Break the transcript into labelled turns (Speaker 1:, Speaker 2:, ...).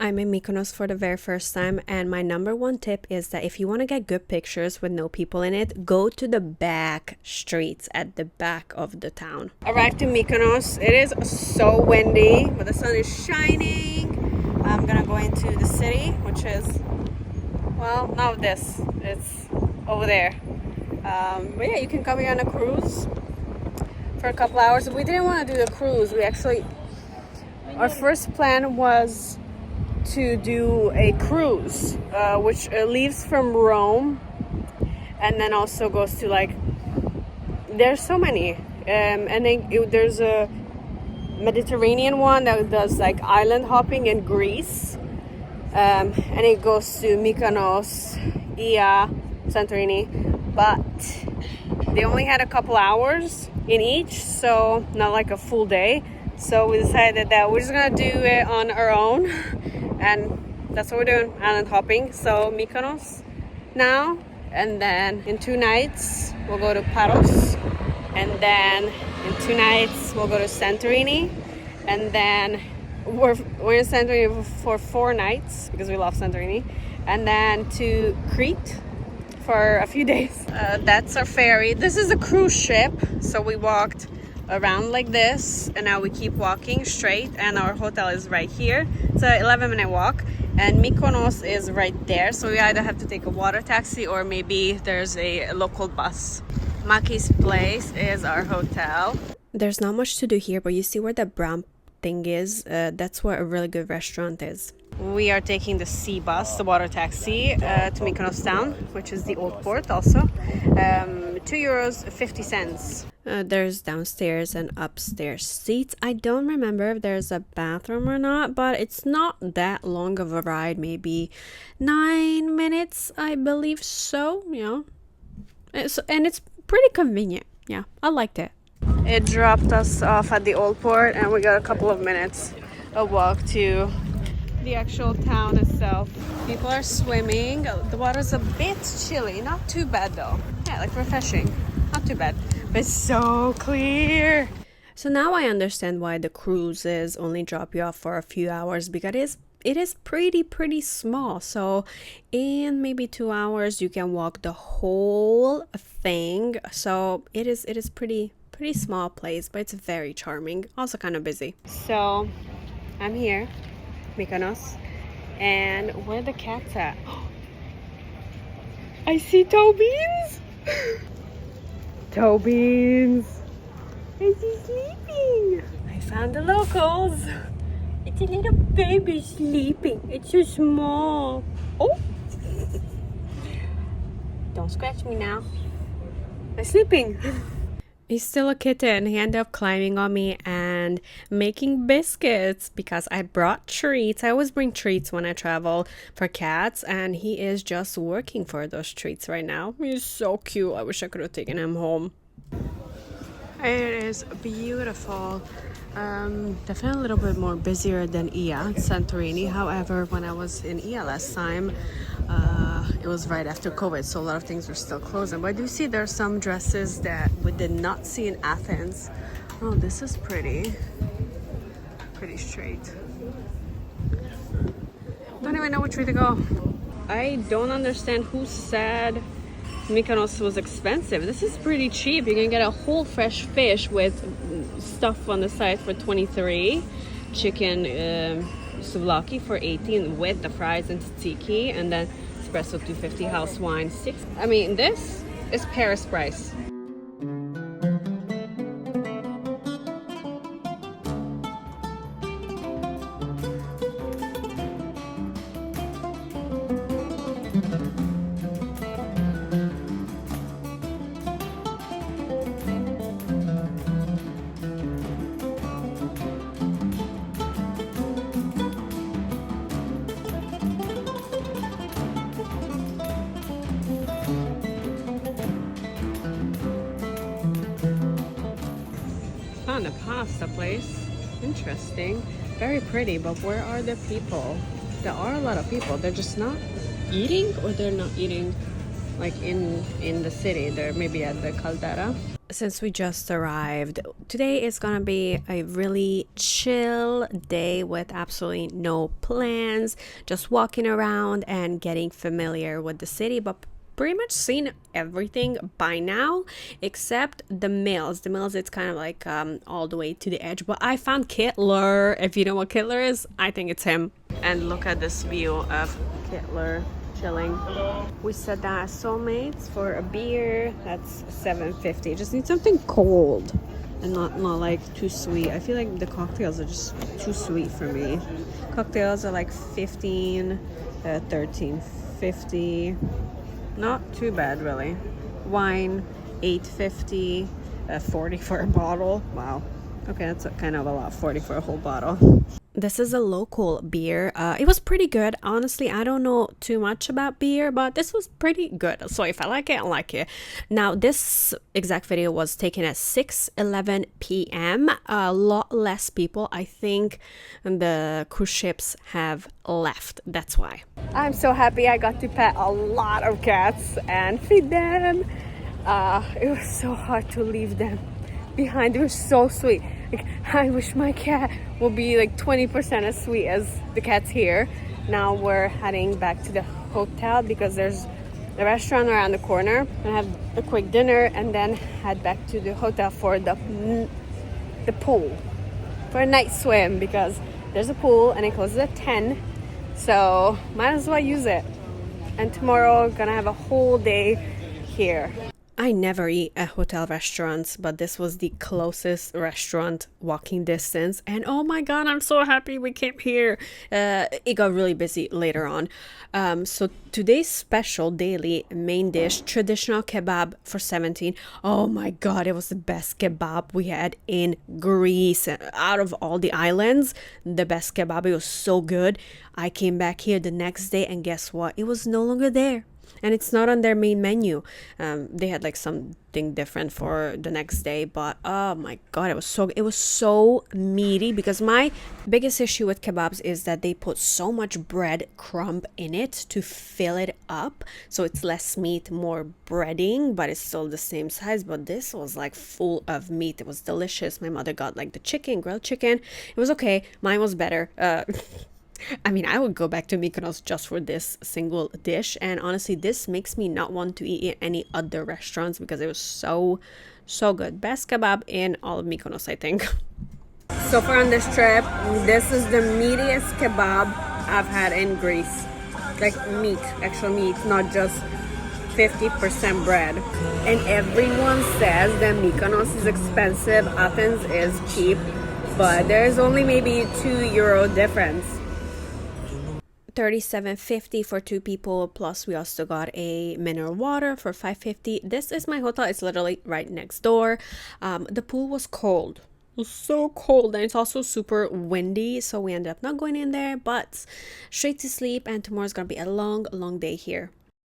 Speaker 1: I'm in Mykonos for the very first time, and my number one tip is that if you want to get good pictures with no people in it, go to the back streets at the back of the town. Arrived in Mykonos. It is so windy, but the sun is shining. I'm gonna go into the city, which is, well, not this. It's over there. But yeah, you can come here on a cruise for a couple hours. We didn't want to do the cruise. Our first plan was to do a cruise, which leaves from Rome and then also goes to, like, there's so many, and then there's a Mediterranean one that does like island hopping in Greece, and it goes to Mykonos, Ia, Santorini, but they only had a couple hours in each, so not like a full day. So we decided that we're just gonna do it on our own, and that's what we're doing, island hopping. So Mykonos now, and then in 2 nights we'll go to Paros, and then in 2 nights we'll go to Santorini, and then we're in Santorini for 4 nights because we love Santorini, and then to Crete for a few days. That's our ferry. This is a cruise ship, so we walked around like this, and now we keep walking straight, and our hotel is right here. It's a 11-minute walk, and Mykonos is right there, so we either have to take a water taxi or maybe there's a local bus. Maki's place is our hotel. There's not much to do here, but you see where the brown thing is? That's where a really good restaurant is. We are taking the sea bus, the water taxi, to Mykonos town, which is the old port also. €2.50. There's downstairs and upstairs seats. I don't remember if there's a bathroom or not, but it's not that long of a ride, maybe 9 minutes, I believe so, and it's pretty convenient. Yeah, I liked it. It dropped us off at the old port, and we got a couple of minutes a walk to the actual town itself. People are swimming. The water's a bit chilly, not too bad though. Yeah, like refreshing, not too bad, but it's so clear. So now I understand why the cruises only drop you off for a few hours, because it is pretty small. So in maybe 2 hours you can walk the whole thing. So it is pretty small place, but it's very charming, also kind of busy. So I'm here, Mykonos, and where the cats at? I see toe beans. Toe beans. Is he sleeping? I found the locals. It's a little baby sleeping. It's so small. Oh, don't scratch me now. I'm sleeping. He's still a kitten. He ended up climbing on me and making biscuits because I brought treats. I always bring treats when I travel for cats, and he is just working for those treats right now. He's so cute. I wish I could have taken him home. It is beautiful. Definitely a little bit more busier than Ia, Santorini. However, when I was in Ia last time, it was right after COVID, so a lot of things were still closing. But I do see there are some dresses that we did not see in Athens. Oh, this is pretty straight. Don't even know which way to go. I don't understand who said Mykonos was expensive. This is pretty cheap. You can get a whole fresh fish with stuff on the side for 23, chicken souvlaki for 18 with the fries and tzatziki, and then espresso 250, house wine 6. I mean, this is Paris price. Found a pasta place. Interesting. Very pretty, but where are the people? There are a lot of people. They're just not eating, or they're not eating like in the city. They're maybe at the caldera. Since we just arrived, today is gonna be a really chill day with absolutely no plans, just walking around and getting familiar with the city, but pretty much seen everything by now except the mills. The mills, it's kind of like all the way to the edge, but I found Kittler. If you know what Kittler is, I think it's him. And look at this view of Kittler chilling. We sat down as soulmates for a beer. That's $7.50. Just need something cold and not like too sweet. I feel like the cocktails are just too sweet for me. Cocktails are like 15, 13.50. Not too bad really. Wine, 8.50, 40 for a bottle. Wow. Okay, that's kind of a lot. 40 for a whole bottle. This is a local beer. It was pretty good. Honestly, I don't know too much about beer, but this was pretty good. So if I like it, I like it. Now, this exact video was taken at 6:11 p.m. A lot less people. I think the cruise ships have left. That's why. I'm so happy I got to pet a lot of cats and feed them. It was so hard to leave them behind. They were so sweet. Like, I wish my cat would be like 20% as sweet as the cats here. Now we're heading back to the hotel because there's a restaurant around the corner. And have a quick dinner and then head back to the hotel for the pool, for a night swim, because there's a pool and it closes at 10. So might as well use it. And tomorrow gonna have a whole day here. I never eat at hotel restaurants, but this was the closest restaurant walking distance. And oh my God, I'm so happy we came here. It got really busy later on. So today's special daily main dish, traditional kebab for 17. Oh my God, it was the best kebab we had in Greece. Out of all the islands, the best kebab. It was so good. I came back here the next day and guess what? It was no longer there. And it's not on their main menu. They had like something different for the next day, but oh my God, it was so meaty, because my biggest issue with kebabs is that they put so much bread crumb in it to fill it up, so it's less meat, more breading, but it's still the same size. But this was like full of meat. It was delicious. My mother got like the grilled chicken. It was okay. Mine was better. I mean, I would go back to Mykonos just for this single dish. And honestly, this makes me not want to eat at any other restaurants because it was so good. Best kebab in all of Mykonos, I think. So far on this trip, this is the meatiest kebab I've had in Greece. Like meat, actual meat, not just 50% bread. And everyone says that Mykonos is expensive, Athens is cheap, but there's only maybe €2 difference. 37.50 for 2 people, plus we also got a mineral water for 5.50. This is my hotel. It's literally right next door. The pool was cold. It was so cold, and it's also super windy, so we ended up not going in there, but straight to sleep, and tomorrow's gonna be a long day here.